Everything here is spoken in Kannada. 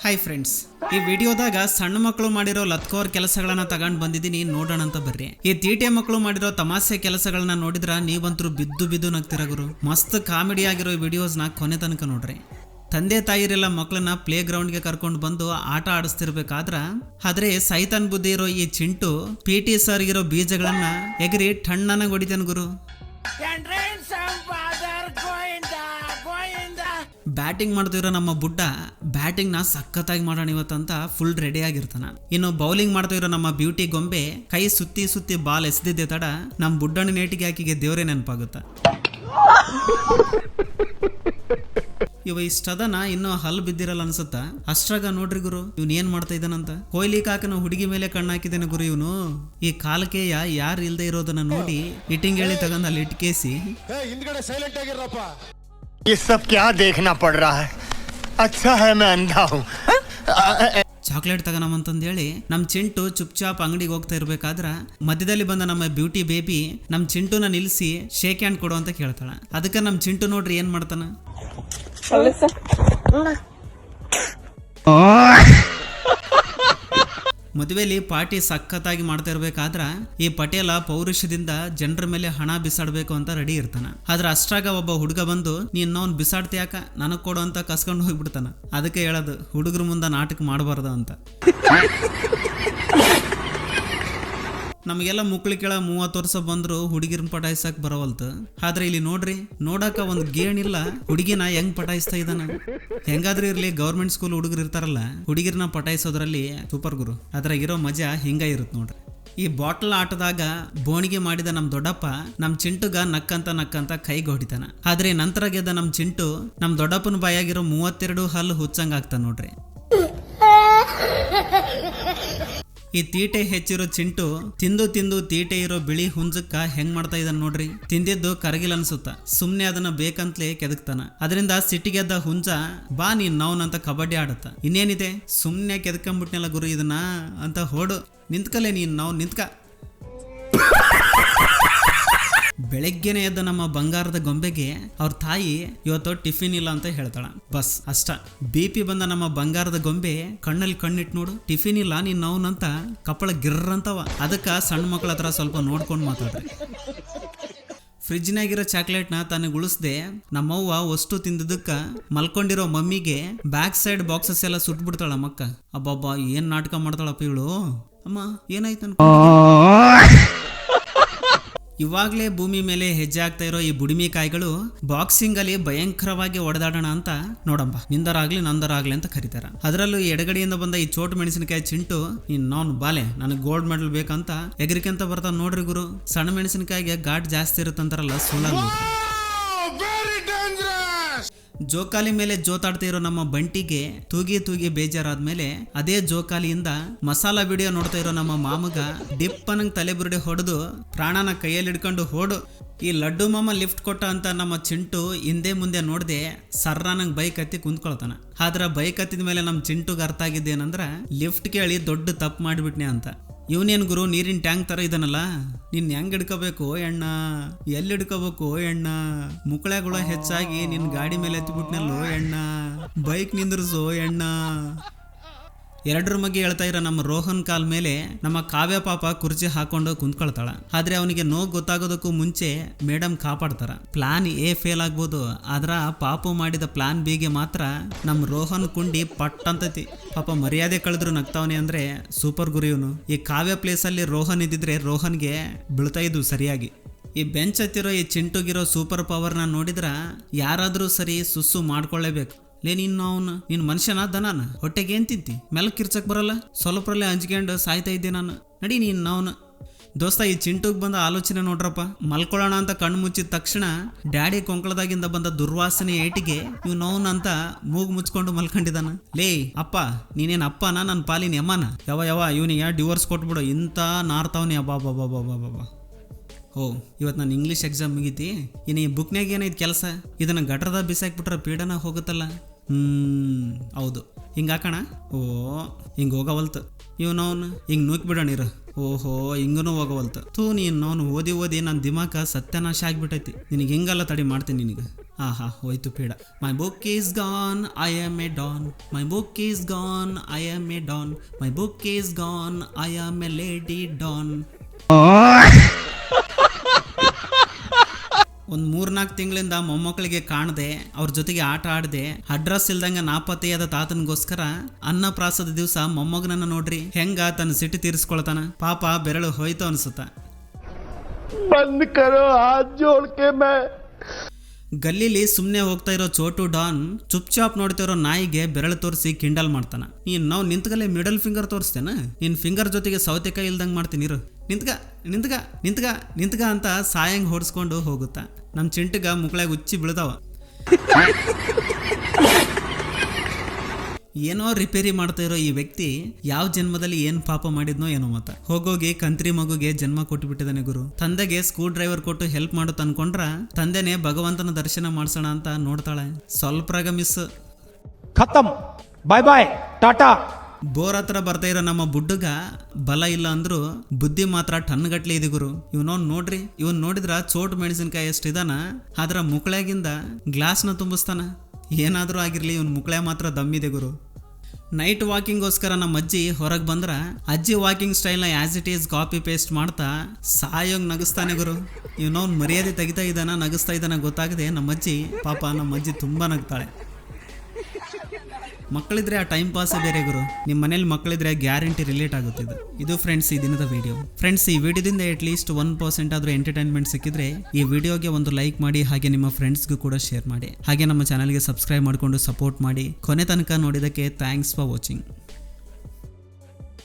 ಹಾಯ್ ಫ್ರೆಂಡ್ಸ್, ಈ ವಿಡಿಯೋದಾಗ ಸಣ್ಣ ಮಕ್ಕಳು ಮಾಡಿರೋ ಲತ್ಕೋರ್ ಕೆಲಸಗಳನ್ನ ತಗೊಂಡ್ ಬಂದಿದ್ದೀನಿ, ನೋಡೋಣ ಅಂತ ಬರ್ರಿ. ಈ ತೀಟೆ ಮಕ್ಕಳು ಮಾಡಿರೋ ತಮಾಷೆ ಕೆಲಸಗಳನ್ನ ನೋಡಿದ್ರ ನೀವಂತರೂ ಬಿದ್ದು ಬಿದ್ದು ನಗ್ತಿರ ಗುರು. ಮಸ್ತ್ ಕಾಮಿಡಿ ಆಗಿರೋ ವಿಡಿಯೋಸ್ನ ಕೊನೆ ತನಕ ನೋಡ್ರಿ. ತಂದೆ ತಾಯಿರೆಲ್ಲ ಮಕ್ಕಳನ್ನ ಪ್ಲೇ ಗ್ರೌಂಡ್ಗೆ ಕರ್ಕೊಂಡು ಬಂದು ಆಟ ಆಡಿಸ್ತಿರ್ಬೇಕಾದ್ರ ಆದ್ರೆ ಸೈತಾನ್ ಬುದ್ಧಿ ಇರೋ ಈ ಚಿಂಟು PT ಸರ್ ಇರೋ ಬೀಜಗಳನ್ನ ಎಗರಿ ಠಣ್ಣನಾಗ ಹೊಡಿತಾನ ಗುರು. ಬ್ಯಾಟಿಂಗ್ ಮಾಡ್ತಿರೋ ನಮ್ಮ ಬುಡ್ಡ ಬ್ಯಾಟಿಂಗ್ ನ ಸಖತ್ತಾಗಿ ಮಾಡೋಣ ಇವತ್ತಂತ ಫುಲ್ ರೆಡಿ ಆಗಿರ್ತಾನ. ಇನ್ನು ಬೌಲಿಂಗ್ ಮಾಡ್ತಾ ಇರೋ ನಮ್ಮ ಬ್ಯೂಟಿ ಗೊಂಬೆ ಕೈ ಸುತ್ತಿ ಸುತ್ತಿ ಬಾಲ್ ಎಸೆದಿದ್ದೆ ತಡ ನಮ್ಮ ಬುಡ್ಡನ ನೇಟಿಗೆ ಆಕಿಗೆ ದೇವರೇ ನೆನಪಾಗುತ್ತ. ಇವ ಇಷ್ಟದನ ಇನ್ನೂ ಹಲ್ ಬಿದ್ದಿರಲ್ಲ ಅನ್ಸುತ್ತ. ಅಷ್ಟ್ರಾಗ ನೋಡ್ರಿ ಗುರು ಇವ್ನ ಏನ್ ಮಾಡ್ತಾ ಇದ್ದಾನಂತ. ಕೊಹ್ಲಿ ಕಾಕನ ಹುಡುಗಿ ಮೇಲೆ ಕಣ್ಣಾಕಿದ್ದೇನೆ ಗುರು ಇವನು. ಈ ಕಾಲಕ್ಕೆ ಯಾರು ಇಲ್ದೇ ಇರೋದನ್ನ ನೋಡಿ ಇಟ್ಟಿಂಗ್ ಹೇಳಿ ತಗೊಂಡ್ ಅಲ್ಲಿ ಇಟ್ಕೇಸಿ ये सब क्या देखना पड़ रहा है, अच्छा है मैं अंधा हूँ. ಚಾಕ್ಲೇಟ್ ತಗೋಣಂತಂದೇಳಿ ನಮ್ ಚಿಂಟು ಚುಪ್ ಚಾಪ್ ಅಂಗಡಿಗೆ ಹೋಗ್ತಾ ಇರ್ಬೇಕಾದ್ರ ಮಧ್ಯದಲ್ಲಿ ಬಂದ ನಮ್ಮ ಬ್ಯೂಟಿ ಬೇಬಿ ನಮ್ ಚಿಂಟುನ ನಿಲ್ಸಿ ಶೇಕ್ ಹ್ಯಾಂಡ್ ಕೊಡು ಅಂತ ಕೇಳ್ತಾಳ. ಅದಕ್ಕೆ ನಮ್ ಚಿಂಟು ನೋಡ್ರಿ ಏನ್ ಮಾಡ್ತಾನ. ಮದುವೆಲಿ ಪಾರ್ಟಿ ಸಖತ್ತಾಗಿ ಮಾಡ್ತಾ ಇರ್ಬೇಕಾದ್ರ ಈ ಪಟೇಲ ಪೌರುಷದಿಂದ ಜನರ ಮೇಲೆ ಹಣ ಬಿಸಾಡ್ಬೇಕು ಅಂತ ರೆಡಿ ಇರ್ತಾನ. ಆದ್ರೆ ಅಷ್ಟ್ರಾಗ ಒಬ್ಬ ಹುಡುಗ ಬಂದು ನೀನ್ ಬಿಸಾಡ್ತೀಯಾಕ ನನಗ್ ಕೊಡು ಅಂತ ಕಸ್ಕೊಂಡು ಹೋಗ್ಬಿಡ್ತಾನ. ಅದಕ್ಕೆ ಹೇಳೋದು ಹುಡುಗರ ಮುಂದೆ ನಾಟಕ ಮಾಡಬಾರ್ದು ಅಂತ. ನಮಗೆಲ್ಲ ಮುಕ್ಳಿ ಕೆಳ 30 ವರ್ಷ ಬಂದ್ರು ಹುಡುಗಿರನ್ನ ಪಟಾಯಿಸಕ್ ಬರವಲ್ತು. ಆದ್ರೆ ಇಲ್ಲಿ ನೋಡ್ರಿ, ನೋಡಾಕ ಒಂದು ಗೇಣಿಲ್ಲ ಹುಡುಗಿನ ಹೆಂಗ್ ಪಟಾಯಿಸ್ತಾ ಇದ್ದಾನ. ಹೆಂಗಾದ್ರೂ ಇರ್ಲಿ ಗೌರ್ಮೆಂಟ್ ಸ್ಕೂಲ್ ಹುಡುಗರು ಇರ್ತಾರಲ್ಲ, ಹುಡುಗಿರನ್ನ ಪಟಾಯಿಸೋದ್ರಲ್ಲಿ ಸೂಪರ್ ಗುರು. ಅದ್ರಾಗಿರೋ ಮಜಾ ಹಿಂಗ ಇರುತ್ತೆ ನೋಡ್ರಿ. ಈ ಬಾಟಲ್ ಆಟದಾಗ ಬೋಣಿಗೆ ಮಾಡಿದ ನಮ್ ದೊಡ್ಡಪ್ಪ ನಮ್ ಚಿಂಟುಗ ನಕ್ಕಂತ ಕೈಗೆ ಹೊಡಿತಾನ. ಆದ್ರೆ ನಂತರ ಗೆದ್ದ ನಮ್ ಚಿಂಟು ನಮ್ ದೊಡ್ಡಪ್ಪನ ಬಾಯಾಗಿರೋ 32 ಹಲ್ಲು ಹುಚ್ಚಂಗ ಆಗ್ತಾನ ನೋಡ್ರಿ. ಈ ತೀಟೆ ಹೆಚ್ಚಿರೋ ಚಿಂಟು ತಿಂದು ತೀಟೆ ಇರೋ ಬಿಳಿ ಹುಂಜಕ್ಕ ಹೆಂಗ್ ಮಾಡ್ತಾ ಇದ್ದಾನ ನೋಡ್ರಿ. ತಿಂದಿದ್ದು ಕರಗಿಲ್ ಅನ್ಸುತ್ತ, ಸುಮ್ನೆ ಅದನ್ನ ಬೇಕಂತಲೇ ಕೆದಕ್ತಾನ. ಅದರಿಂದ ಸಿಟ್ಟಿಗೆದ್ದ ಹುಂಜ ಬಾ ನೀನ್ ಅಂತ ಕಬಡ್ಡಿ ಆಡತ್ತ. ಇನ್ನೇನಿದೆ ಸುಮ್ನೆ ಕೆದಕೊಂಡ್ಬಿಟ್ನೆಲ್ಲ ಗುರು ಇದನ್ನ ಅಂತ ಹೊಡು. ನಿಂತ್ಕಲೆ ನೀನ್ ನಿಂತ್ಕ. ಬೆಳಗ್ಗೆನೆ ಎದ್ದ ನಮ್ಮ ಬಂಗಾರದ ಗೊಂಬೆಗೆ ಅವ್ರ ತಾಯಿ ಇವತ್ತು ಟಿಫಿನ್ ಇಲ್ಲ ಅಂತ ಹೇಳ್ತಾಳ. ಬಸ್ ಅಷ್ಟ. BP ಬಂದ ನಮ್ಮ ಬಂಗಾರದ ಗೊಂಬೆ ಕಣ್ಣಲ್ಲಿ ಕಣ್ಣಿಟ್ಟು ನೋಡು, ಟಿಫಿನ್ ಇಲ್ಲ ನೀನ್ ಅಂತ ಕಪ್ಪಳ ಗಿರ್ರಂತವ. ಅದಕ್ಕ ಸಣ್ಣ ಮಕ್ಕಳ ಹತ್ರ ಸ್ವಲ್ಪ ನೋಡ್ಕೊಂಡು ಮಾತಾಡ್ರಿ. ಫ್ರಿಜ್ನಾಗಿರೋ ಚಾಕ್ಲೇಟ್ನ ತನಗೆ ಉಳಿಸ್ದೆ ನಮ್ಮವ್ವ ಅಷ್ಟು ತಿಂದಿದ್ದಕ್ಕ ಮಲ್ಕೊಂಡಿರೋ ಮಮ್ಮಿಗೆ ಬ್ಯಾಕ್ ಸೈಡ್ ಬಾಕ್ಸಸ್ ಎಲ್ಲ ಸುಟ್ಬಿಡ್ತಾಳ ಮಕ್ಕ. ಅಬ್ಬಬ್ಬಾ ಏನ್ ನಾಟಕ ಮಾಡ್ತಾಳಪ್ಪ ಇವಳು. ಅಮ್ಮ ಏನಾಯ್ತು ಇವಾಗ್ಲೇ ಭೂಮಿ ಮೇಲೆ ಹೆಜ್ಜೆ ಆಗ್ತಾ ಇರೋ ಈ ಬುಡಿಮಿ ಕಾಯಿಗಳು ಬಾಕ್ಸಿಂಗ್ ಅಲ್ಲಿ ಭಯಂಕರವಾಗಿ ಒಡೆದಾಡೋಣ ಅಂತ ನೋಡಂಬ ನಿಂದರಾಗ್ಲಿ ನಂದರಾಗ್ಲಿ ಅಂತ ಕರೀತಾರ. ಅದರಲ್ಲೂ ಎಡಗಡೆಯಿಂದ ಬಂದ ಈ ಚೋಟು ಮೆಣಸಿನಕಾಯಿ ಚಿಂಟು ಬಾಲೆ ನನಗೆ ಗೋಲ್ಡ್ ಮೆಡಲ್ ಬೇಕಂತ ಎಗರಿಕೆಂತ ಬರ್ತಾನ ನೋಡ್ರಿ ಗುರು. ಸಣ್ಣ ಮೆಣಸಿನಕಾಯಿಗೆ ಘಾಟ್ ಜಾಸ್ತಿ ಇರುತ್ತಂತಾರಲ್ಲ ಸುಳ್ಳ. ಜೋಕಾಲಿ ಮೇಲೆ ಜೋತಾಡ್ತಾ ಇರೋ ನಮ್ಮ ಬಂಟಿಗೆ ತೂಗಿ ಬೇಜಾರಾದ್ಮೇಲೆ ಅದೇ ಜೋಕಾಲಿಯಿಂದ ಮಸಾಲಾ ವಿಡಿಯೋ ನೋಡ್ತಾ ಇರೋ ನಮ್ಮ ಮಾಮಗ ಡಿಪ್ಪನಂಗ್ ತಲೆ ಬುರುಡೆ ಹೊಡೆದು ಪ್ರಾಣನ ಕೈಯಲ್ಲಿ ಹಿಡ್ಕೊಂಡು ಹೋಡು. ಈ ಲಡ್ಡು ಮಾಮ ಲಿಫ್ಟ್ ಕೊಟ್ಟ ಅಂತ ನಮ್ಮ ಚಿಂಟು ಹಿಂದೆ ಮುಂದೆ ನೋಡ್ದೆ ಸರ್ರಾನಂಗ್ ಬೈಕ್ ಹತ್ತಿ ಕುಂತ್ಕೊಳ್ತಾನ. ಆದ್ರ ಬೈಕ್ ಹತ್ತಿದ ಮೇಲೆ ನಮ್ಮ ಚಿಂಟುಗೆ ಅರ್ಥ ಆಗಿದ್ದೇನಂದ್ರ ಲಿಫ್ಟ್ ಕೇಳಿ ದೊಡ್ಡ ತಪ್ಪು ಮಾಡಿಬಿಟ್ನೆ ಅಂತ. ಇವನೇನ್ ಗುರು ನೀರಿನ ಟ್ಯಾಂಕ್ ತರ ಇದನ್ನಲ್ಲ, ನಿನ್ ಹೆಂಗ್ ಹಿಡ್ಕೋಬೇಕು ಎಣ್ಣ, ಎಲ್ಲಿ ಹಿಡ್ಕೋಬೇಕು ಎಣ್ಣ, ಮುಕ್ಕಳೆಗಳು ಹೆಚ್ಚಾಗಿ ನಿನ್ ಗಾಡಿ ಮೇಲೆ ಎತ್ತಿಬಿಟ್ನಲ್ಲೋ ಎಣ್ಣ, ಬೈಕ್ ನಿಂದ್ರಿಸೋ ಎಣ್ಣ. ಎರಡರ ಬಗ್ಗೆ ಹೇಳ್ತಾ ಇರೋ ನಮ್ಮ ರೋಹನ್ ಕಾಲ್ ಮೇಲೆ ನಮ್ಮ ಕಾವ್ಯ ಪಾಪ ಕುರ್ಚಿ ಹಾಕೊಂಡು ಕುಂತ್ಕೊಳ್ತಾಳ. ಆದ್ರೆ ಅವನಿಗೆ ನೋವು ಗೊತ್ತಾಗೋದಕ್ಕೂ ಮುಂಚೆ ಮೇಡಮ್ ಕಾಪಾಡ್ತಾರ. ಪ್ಲಾನ್ A ಫೇಲ್ ಆಗ್ಬೋದು, ಆದ್ರ ಪಾಪು ಮಾಡಿದ ಪ್ಲಾನ್ B ಗೆ ಮಾತ್ರ ನಮ್ ರೋಹನ್ ಕುಂಡಿ ಪಟ್ ಅಂತೈತಿ. ಪಾಪ ಮರ್ಯಾದೆ ಕಳೆದ್ರು ನಗ್ತಾವನೆ ಅಂದ್ರೆ ಸೂಪರ್ ಗುರು ಇವನು. ಈ ಕಾವ್ಯ ಪ್ಲೇಸ್ ಅಲ್ಲಿ ರೋಹನ್ ಇದ್ದಿದ್ರೆ ರೋಹನ್ಗೆ ಬೀಳ್ತಾ ಇದ್ವು ಸರಿಯಾಗಿ. ಈ ಬೆಂಚ್ ಹತ್ತಿರೋ ಈ ಚಿಂಟುಗಿರೋ ಸೂಪರ್ ಪವರ್ನ ನೋಡಿದ್ರ ಯಾರಾದ್ರೂ ಸರಿ ಸುಸ್ಸು ಮಾಡ್ಕೊಳ್ಳೇಬೇಕು. ನೀನ್ ಮನುಷ್ಯನ ದನಾನ ಹೊಟ್ಟೆಗೆ ಏನ್ ತಿಂತಿ, ಮೆಲಕ್ ಕಿರ್ಚಕ್ ಬರಲ್ಲ, ಸ್ವಲ್ಪರಲ್ಲೇ ಅಂಜ್ಕೊಂಡು ಸಾಯ್ತಾ ಇದ್ದೆ ನಾನು. ನಡಿ ದೋಸ್ತ ಈ ಚಿಂಟುಗ್ ಬಂದ ಆಲೋಚನೆ ನೋಡ್ರಪ್ಪ. ಮಲ್ಕೊಳ್ಳೋಣ ಅಂತ ಕಣ್ಣು ಮುಚ್ಚಿದ ತಕ್ಷಣ ಡ್ಯಾಡಿ ಕೊಂಕಳದಾಗಿಂದ ಬಂದ ದುರ್ವಾಸನೆ ಏಟಿಗೆ ಇವ್ ಅಂತ ಮೂಗು ಮುಚ್ಕೊಂಡು ಮಲ್ಕೊಂಡಿದ್ದಾನ. ಲೇ ಅಪ್ಪ ನೀನೇನ್ ಅಪ್ಪನ ನನ್ನ ಪಾಲಿನ ಯಮ್ಮನ ಯಾವ ಇವನಿಗೆ ಡಿವೋರ್ಸ್ ಕೊಟ್ಬಿಡು, ಇಂತ ನಾರ್ತಾವನಿ. ಅಬ್ಬಾ ಓ ಇವತ್ತು ನಾನು ಇಂಗ್ಲೀಷ್ ಎಕ್ಸಾಮ್ ಮುಗೀತಿ. ಇನ್ನು ಈ ಬುಕ್ನಾಗ ಏನೈತೆ ಕೆಲಸ, ಇದನ್ನ ಗಟ್ರದ ಬಿಸಾಕ್ಬಿಟ್ರೆ ಪೀಡನ ಹೋಗುತ್ತಲ್ಲ. ಹೌದು ಹಿಂಗೆ ಹಾಕೋಣ. ಓ ಹಿಂಗೆ ಹೋಗವಲ್ತು ಹಿಂಗೆ ನೂಕ್ಬಿಡೋಣ ಇರು. ಓಹೋ ಹಿಂಗೂ ಹೋಗವಲ್ತು. ನೀನು ಓದಿ ನನ್ನ ದಿಮಾಕ ಸತ್ಯನಾಶ ಆಗ್ಬಿಟ್ಟೈತಿ. ನಿನಗೆ ಹಿಂಗಲ್ಲ ತಡಿ ಮಾಡ್ತೀನಿ ನಿನಗೆ. ಆಹಾ ಹೋಯ್ತು peda. My book is gone I am A Don, my book is gone I am A Don, my book is gone I am A lady Don. ಒಂದು 3-4 ತಿಂಗಳಿಂದ ಮೊಮ್ಮಕ್ಕಳಿಗೆ ಕಾಣದೆ ಅವ್ರ ಜೊತೆಗೆ ಆಟ ಆಡದೆ ಅಡ್ರೆಸ್ ಇಲ್ದಂಗ ನಾಪತ್ತೆಯಾದ ತಾತನಿಗೋಸ್ಕರ ಅನ್ನಪ್ರಾಸದ ದಿವಸ ಮೊಮ್ಮಗನನ್ನ ನೋಡ್ರಿ ಹೆಂಗ ತನ್ನ ಸಿಟಿ ತೀರಿಸ್ಕೊಳ್ತಾನ. ಪಾಪ ಬೆರಳು ಹೋಯ್ತು ಅನ್ಸುತ್ತ. ಬಂದ್ ಕರೋ ಹಾತ್ ಜೋಡ್ಕೆ ಮೇ. ಗಲ್ಲಿಲಿ ಸುಮ್ಮನೆ ಹೋಗ್ತಾ ಇರೋ ಚೋಟು ಡಾನ್ ಚುಪ್ ಚಾಪ್ ನೋಡ್ತಾ ಇರೋ ನಾಯಿಗೆ ಬೆರಳು ತೋರಿಸಿ ಕಿಂಡಲ್ ಮಾಡ್ತಾನ. ನಾವು ನಿಂತ್ಗಲೇ ಮಿಡಲ್ ಫಿಂಗರ್ ತೋರಿಸ್ತೇನ, ನಿನ್ ಫಿಂಗರ್ ಜೊತೆಗೆ ಸೌತೆಕಾಯಿ ಇಲ್ದಂಗೆ ಮಾಡ್ತೀನಿ ಇರು, ನಿಂತ್ಗ ನಿಂತ್ಗ ನಿಂತ್ಗ ನಿಂತ್ಗ ಅಂತ ಸಾಯಂಗ್ ಹೊಡ್ಸ್ಕೊಂಡು ಹೋಗುತ್ತಾ. ನಮ್ಮ ಚಿಂಟಗ ಮುಕ್ಳಾಗ ಉಚ್ಚಿ ಬೀಳ್ತಾವ. ಏನೋ ರಿಪೇರಿ ಮಾಡ್ತಾ ಇರೋ ಈ ವ್ಯಕ್ತಿ ಯಾವ ಜನ್ಮದಲ್ಲಿ ಏನ್ ಪಾಪ ಮಾಡಿದ್ನೋ ಏನೋ ಮತ್ತ. ಹೋಗೋಗಿ ಕಂತ್ರಿ ಮಗುಗೆ ಜನ್ಮ ಕೊಟ್ಟು ಬಿಟ್ಟಿದ್ದಾನೆ ಗುರು. ತಂದೆಗೆ ಸ್ಕ್ರೂ ಡ್ರೈವರ್ ಕೊಟ್ಟು ಹೆಲ್ಪ್ ಮಾಡುತ್ತ ಅನ್ಕೊಂಡ್ರ ತಂದೆನೆ ಭಗವಂತನ ದರ್ಶನ ಮಾಡ್ಸೋಣ ಅಂತ ನೋಡ್ತಾಳೆ. ಸ್ವಲ್ಪರಾಗ ಮಿಸ್. ಖತಮ್, ಬಾಯ್ ಬಾಯ್, ಟಾಟಾ. ಬೋರ್ ಹತ್ರ ಬರ್ತಾ ಇರೋ ನಮ್ಮ ಬುಡ್ಡುಗ ಬಲ ಇಲ್ಲ ಅಂದ್ರು ಬುದ್ಧಿ ಮಾತ್ರ ಟನ್ಗಟ್ಲೆ ಇದೆ ಗುರು. ಇವನೋನ್ ನೋಡ್ರಿ, ಇವನ್ ನೋಡಿದ್ರ ಚೋಟ್ ಮೆಣಸಿನ್ಕಾಯಿ ಎಷ್ಟಿದಾನ, ಆದ್ರ ಮುಕ್ಳ್ಯಾಗಿಂದ ಗ್ಲಾಸ್ನ ತುಂಬಿಸ್ತಾನ. ಏನಾದ್ರೂ ಆಗಿರ್ಲಿ ಇವನ್ ಮುಕ್ಳ್ಯಾ ಮಾತ್ರ ದಮ್ಮಿದೆ ಗುರು. ನೈಟ್ ವಾಕಿಂಗ್ಗೋಸ್ಕರ ನಮ್ಮ ಅಜ್ಜಿ ಹೊರಗೆ ಬಂದ್ರ ಅಜ್ಜಿ ವಾಕಿಂಗ್ ಸ್ಟೈಲ್ನ as it is copy paste ಮಾಡ್ತಾ ಸಾಯೋಂಗ್ ನಗಿಸ್ತಾನೆ ಗುರು. ಇವನವ್ನು ಮರ್ಯಾದೆ ತೆಗಿತಾ ಇದ್ದಾನ ನಗಿಸ್ತಾ ಇದ್ದಾನ ಗೊತ್ತಾಗದೆ ನಮ್ಮ ಅಜ್ಜಿ ಪಾಪ ನಮ್ಮ ಅಜ್ಜಿ ತುಂಬಾ ನಗ್ತಾಳೆ. ಮಕ್ಕಳಿದ್ರೆ ಆ ಟೈಮ್ ಪಾಸೇ ಬೇರೆ ಗುರು. ನಿಮ್ಮ ಮನೇಲಿ ಮಕ್ಕಳಿದ್ರೆ ಗ್ಯಾರಂಟಿ ರಿಲೇಟ್ ಆಗುತ್ತಿದ್ದು. ಇದು ಫ್ರೆಂಡ್ಸ್ ಈ ದಿನದ ವಿಡಿಯೋ. ಫ್ರೆಂಡ್ಸ್ ಈ ವಿಡಿಯೋದಿಂದ ಅಟ್ಲೀಸ್ಟ್ 1% ಆದರೂ ಎಂಟರ್ಟೈನ್ಮೆಂಟ್ ಸಿಕ್ಕಿದ್ರೆ ಈ ವಿಡಿಯೋಗೆ ಒಂದು ಲೈಕ್ ಮಾಡಿ, ಹಾಗೆ ನಿಮ್ಮ ಫ್ರೆಂಡ್ಸ್ಗೂ ಕೂಡ ಶೇರ್ ಮಾಡಿ, ಹಾಗೆ ನಮ್ಮ ಚಾನಲ್ಗೆ ಸಬ್ಸ್ಕ್ರೈಬ್ ಮಾಡಿಕೊಂಡು ಸಪೋರ್ಟ್ ಮಾಡಿ. ಕೊನೆ ತನಕ ನೋಡಿದ್ದಕ್ಕೆ ಥ್ಯಾಂಕ್ಸ್ ಫಾರ್ ವಾಚಿಂಗ್.